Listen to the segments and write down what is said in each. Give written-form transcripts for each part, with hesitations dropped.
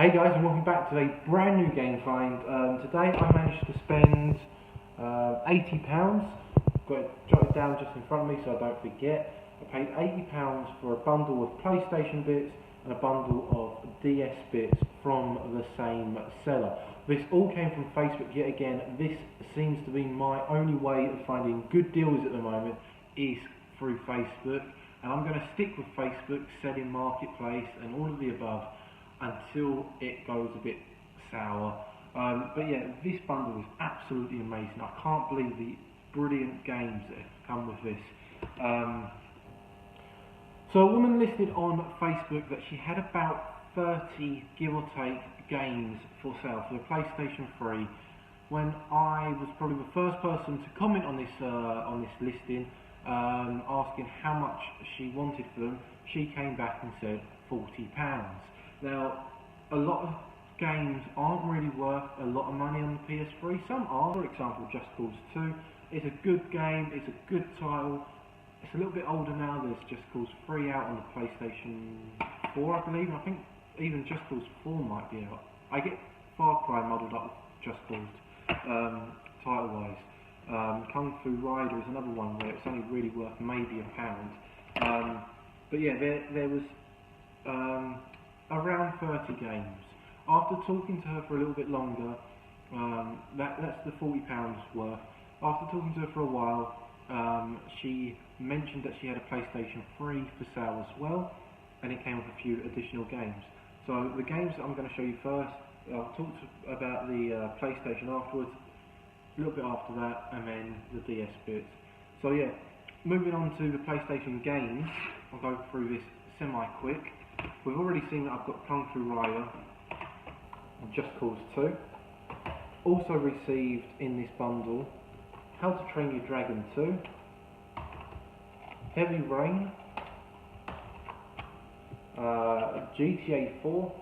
Hey guys, and welcome back to a brand new Gamefind. Today I managed to spend £80. Got it jotted down just in front of me so I don't forget. I paid £80 for a bundle of PlayStation bits and a bundle of DS bits from the same seller. This all came from Facebook yet again. This seems to be my only way of finding good deals at the moment is through Facebook. And I'm going to stick with Facebook, selling marketplace and all of the above until it goes a bit sour. But yeah, this bundle is absolutely amazing. I can't believe the brilliant games that have come with this. So a woman listed on Facebook that she had about 30, give or take, games for sale for the PlayStation 3. When I was probably the first person to comment on this listing, asking how much she wanted for them, she came back and said £40. Now, a lot of games aren't really worth a lot of money on the PS3. Some are. For example, Just Cause 2. It's a good game. It's a good title. It's a little bit older now. There's Just Cause 3 out on the PlayStation 4, I believe. I think even Just Cause 4 might be out. I get Far Cry muddled up with Just Cause title-wise. Kung Fu Rider is another one where it's only really worth maybe £1. But yeah, there was around 30 games. After talking to her for a little bit longer, that's the £40 worth. After talking to her for a while, she mentioned that she had a PlayStation 3 for sale as well, and it came with a few additional games. So the games that I'm going to show you first, I'll talk about the PlayStation afterwards, a little bit after that, and then the DS bits. So yeah, moving on to the PlayStation games, I'll go through this semi-quick. We've already seen that I've got Kung Fu Rider and Just Cause 2. Also received in this bundle How to Train Your Dragon 2, Heavy Rain, GTA 4,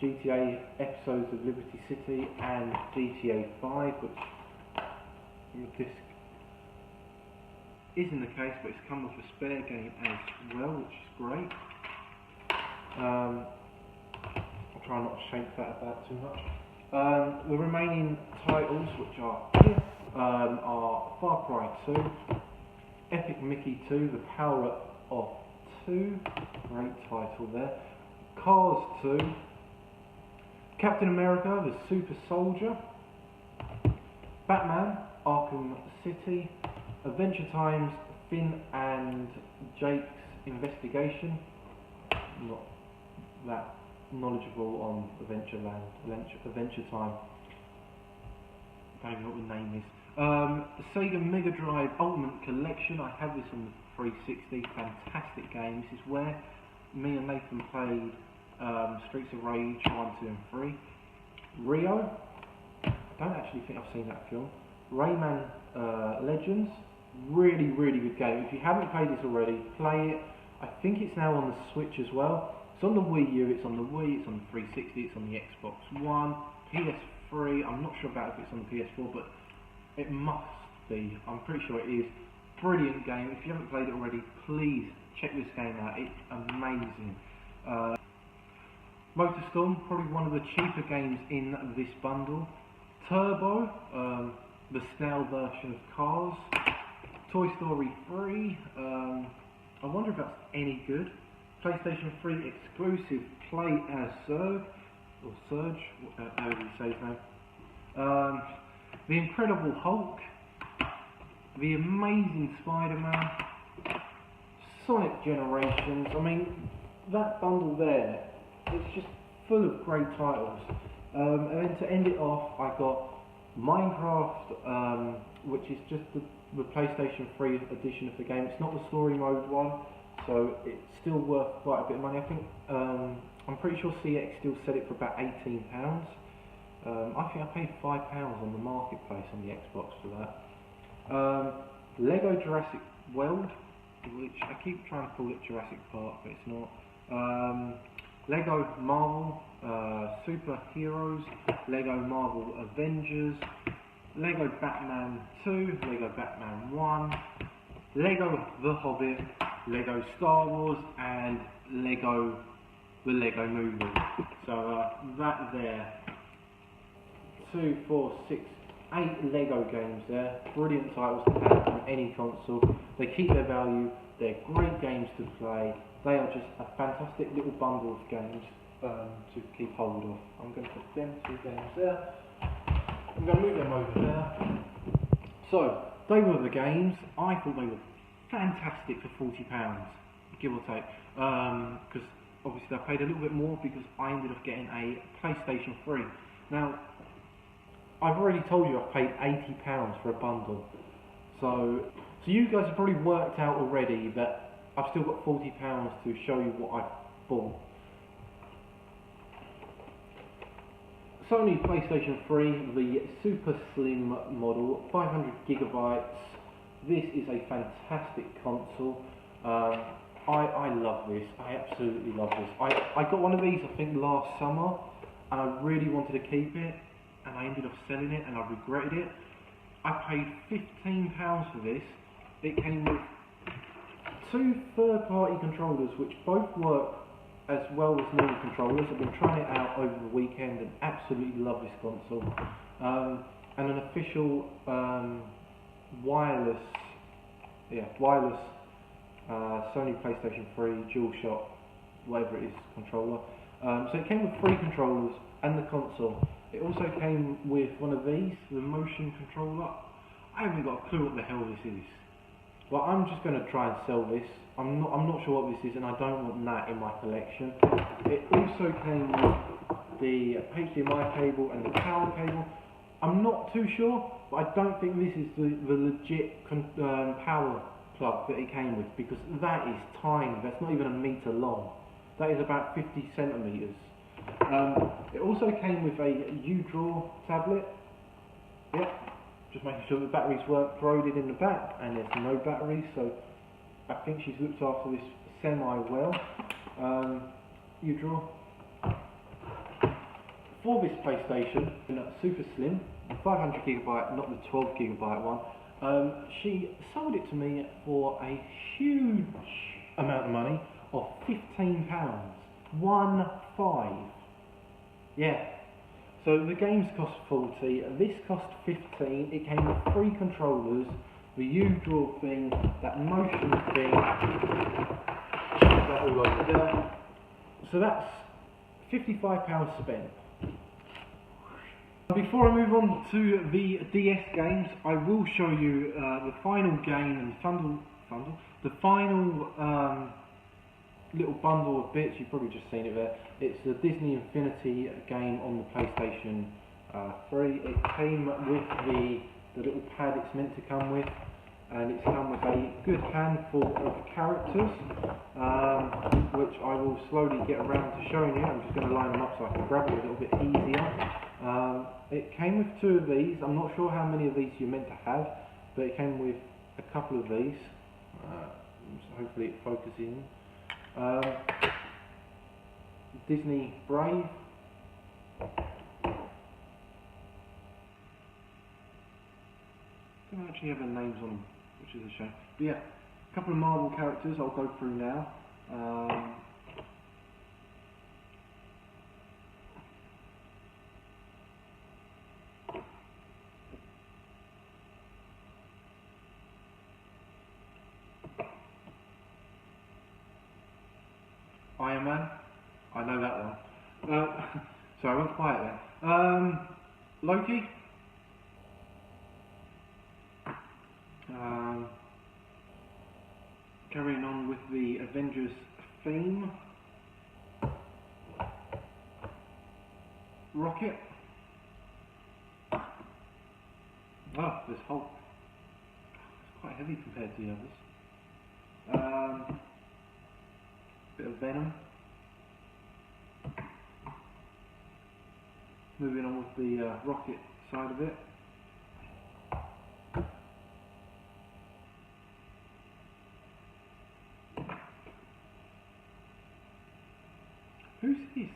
GTA Episodes of Liberty City, and GTA 5, which this isn't the case, but it's come with a spare game as well, which is great. I'll try not to shake that about too much. The remaining titles, which are here, are Far Cry 2, Epic Mickey 2, The Power of 2, great title there, Cars 2, Captain America, The Super Soldier, Batman, Arkham City, Adventure Time's Finn and Jake's Investigation. Not that knowledgeable on Adventure Time. I don't even know what the name is. Sega Mega Drive Ultimate Collection. I have this on the 360. Fantastic game. This is where me and Nathan played Streets of Rage 1, 2 and 3. Rio. I don't actually think I've seen that film. Rayman Legends. Really, really good game. If you haven't played this already, play it. I think it's now on the Switch as well. It's on the Wii U, it's on the Wii, it's on the 360, it's on the Xbox One, PS3. I'm not sure about if it's on the PS4, but it must be. I'm pretty sure it is. Brilliant game. If you haven't played it already, please check this game out. It's amazing. Motorstorm, probably one of the cheaper games in this bundle. Turbo, the snail version of Cars. Toy Story 3, I wonder if that's any good. PlayStation 3 exclusive Play as Surge, or Surge, however you say his name. The Incredible Hulk, The Amazing Spider-Man, Sonic Generations. I mean, that bundle there, it's just full of great titles. And then to end it off, I got Minecraft, which is just the PlayStation 3 edition of the game. It's not the story mode one, so it's still worth quite a bit of money. I think I'm pretty sure CX still set it for about £18. I think I paid £5 on the marketplace on the Xbox for that. Lego Jurassic World, which I keep trying to call it Jurassic Park, but it's not. Lego Marvel Superheroes, Lego Marvel Avengers, Lego Batman 2, Lego Batman 1, Lego The Hobbit, Lego Star Wars, and Lego the Lego Movie. So that there, 2, 4, 6, 8 Lego games there. Brilliant titles to have on any console. They keep their value. They're great games to play. They are just a fantastic little bundle of games to keep hold of. I'm going to put them 2 games there. I'm going to move them over there. So, they were the games. I thought they were fantastic for £40, give or take. Because obviously I paid a little bit more because I ended up getting a PlayStation 3. Now, I've already told you I've paid £80 for a bundle. So you guys have probably worked out already that I've still got £40 to show you what I've bought. Sony PlayStation 3, the Super Slim model, 500GB. This is a fantastic console. I love this. I absolutely love this. I got one of these I think last summer, and I really wanted to keep it, and I ended up selling it, and I regretted it. I paid £15 for this. It came with 2 third-party controllers, which both work as well as normal controllers. I've been trying it out over the weekend and absolutely love this console. And an official wireless Sony PlayStation 3 DualShock, whatever it is, controller. So it came with 3 controllers and the console. It also came with one of these, the motion controller. I haven't got a clue what the hell this is, but I'm just going to try and sell this. I'm not sure what this is, and I don't want that in my collection. It also came with the HDMI cable and the power cable. I'm not too sure, but I don't think this is the legit power plug that it came with, because that is tiny. That's not even a metre long. That is about 50 centimetres. It also came with a U-Draw tablet. Yep, just making sure the batteries weren't corroded in the back, and there's no batteries, so I think she's looked after this semi-well. U-Draw. For this PlayStation, Super Slim, 500GB, not the 12GB one, she sold it to me for a huge amount of money of £15. 15. Yeah. So the games cost 40, this cost 15. It came with 3 controllers, the U-Draw thing, that motion thing, that all over there. So that's £55 spent. Before I move on to the DS games, I will show you the final game and the final little bundle of bits. You've probably just seen it there. It's the Disney Infinity game on the PlayStation 3. It came with the little pad it's meant to come with, and it's come with a good handful of characters, which I will slowly get around to showing you. I'm just going to line them up so I can grab it a little bit easier. It came with 2 of these. I'm not sure how many of these you're meant to have, but it came with a couple of these. So hopefully it focuses in. Disney Brave. Don't actually have their names on them, which is a shame. But yeah, a couple of Marvel characters I'll go through now. Iron Man, I know that one. Sorry, I went quiet then. Loki. Carrying on with the Avengers theme. Rocket. Oh, there's Hulk. It's quite heavy compared to the others. Bit of Venom. Moving on with the rocket side of it. Who's this?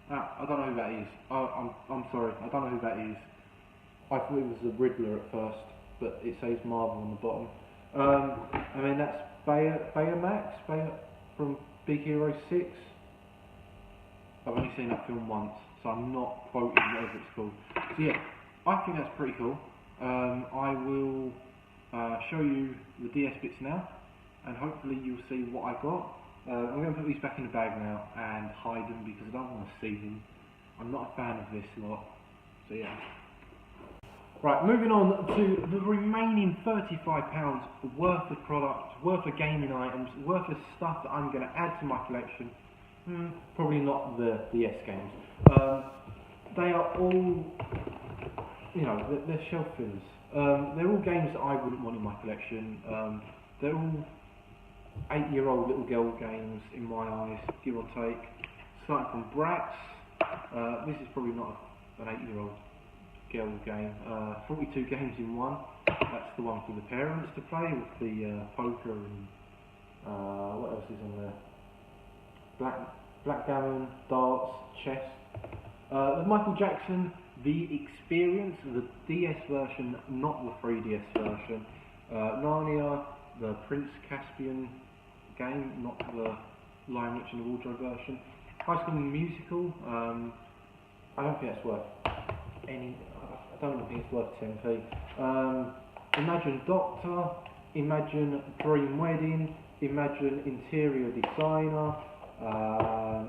I don't know who that is. I'm sorry, I don't know who that is. I thought it was the Riddler at first, but it says Marvel on the bottom. And then that's Baymax, from Big Hero 6. I've only seen that film once, so I'm not quoting whatever it's called. So yeah, I think that's pretty cool. I will show you the DS bits now, and hopefully you'll see what I got. I'm going to put these back in the bag now and hide them because I don't want to see them. I'm not a fan of this lot. So yeah. Right, moving on to the remaining £35 worth of products, worth of gaming items, worth of stuff that I'm going to add to my collection. Probably not the DS games. They are all, you know, they're shelf fillers. They're all games that I wouldn't want in my collection. They're all 8-year-old little girl games in my eyes, give or take. Starting from Bratz. This is probably not an 8-year-old girl game. 42 games in one. That's the one for the parents to play with the poker and what else is on there? Backgammon, darts, chess. Michael Jackson, The Experience, the DS version, not the 3DS version. Narnia, the Prince Caspian game, not the Lion, Witch and the Wardrobe version. High School Musical. I don't think that's worth any. I don't think it's worth 10p. Imagine Doctor, Imagine Dream Wedding, Imagine Interior Designer.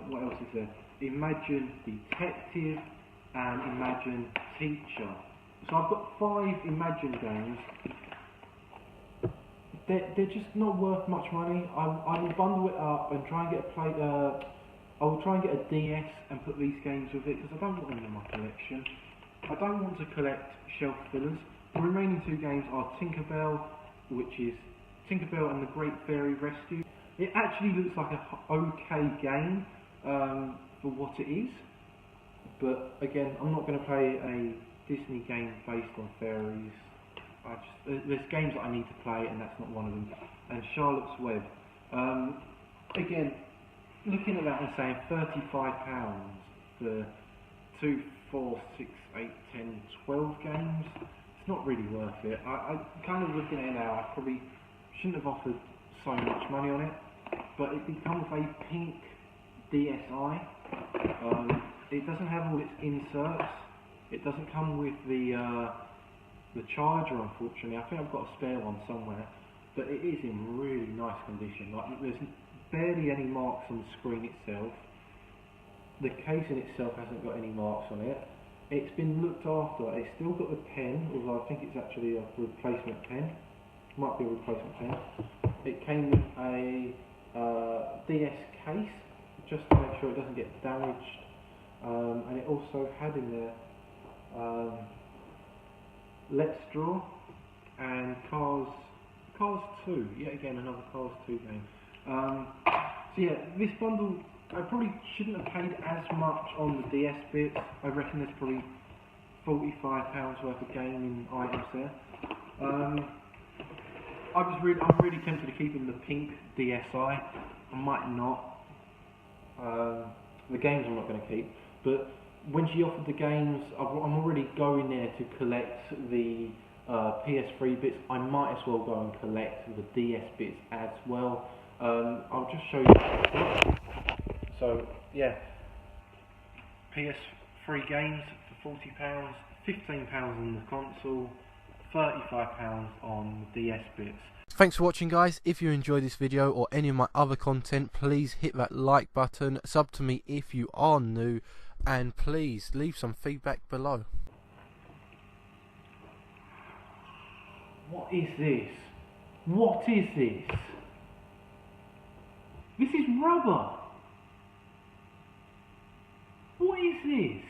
What else is there? Imagine Detective and Imagine Teacher. So I've got 5 Imagine games. They're just not worth much money. I will bundle it up and try and get a I will try and get a DS and put these games with it because I don't want them in my collection. I don't want to collect shelf fillers. The remaining 2 games are Tinkerbell, which is Tinkerbell and the Great Fairy Rescue. It actually looks like an okay game for what it is, but again, I'm not going to play a Disney game based on fairies. There's games that I need to play, and that's not one of them. And Charlotte's Web. Again, looking at that and saying £35 for 2, 4, 6, 8, 10, 12 games, it's not really worth it. I kind of looking at it now, I probably shouldn't have offered so much money on it, but it becomes a pink DSi. It doesn't have all its inserts. It doesn't come with the charger, unfortunately. I think I've got a spare one somewhere, but it is in really nice condition. Like, there's barely any marks on the screen itself. The casing itself hasn't got any marks on it. It's been looked after. It's still got the pen, although I think it's actually a replacement pen. Might be a replacement pen. It came with a DS case, just to make sure it doesn't get damaged. And it also had in there Let's Draw and Cars 2. Yet again, another Cars 2 game. So yeah, this bundle, I probably shouldn't have paid as much on the DS bits. I reckon there's probably £45 worth of gaming items there. I'm really tempted to keep in the pink DSi. I might not. The games I'm not going to keep, but when she offered the games, I'm already going there to collect the PS3 bits. I might as well go and collect the DS bits as well. I'll just show you. So yeah, PS3 games for £40, £15 on the console, £35 on the DS bits. Thanks for watching, guys. If you enjoyed this video or any of my other content, please hit that like button, sub to me if you are new, and please leave some feedback below. What is this? What is this? This is rubber! What is this?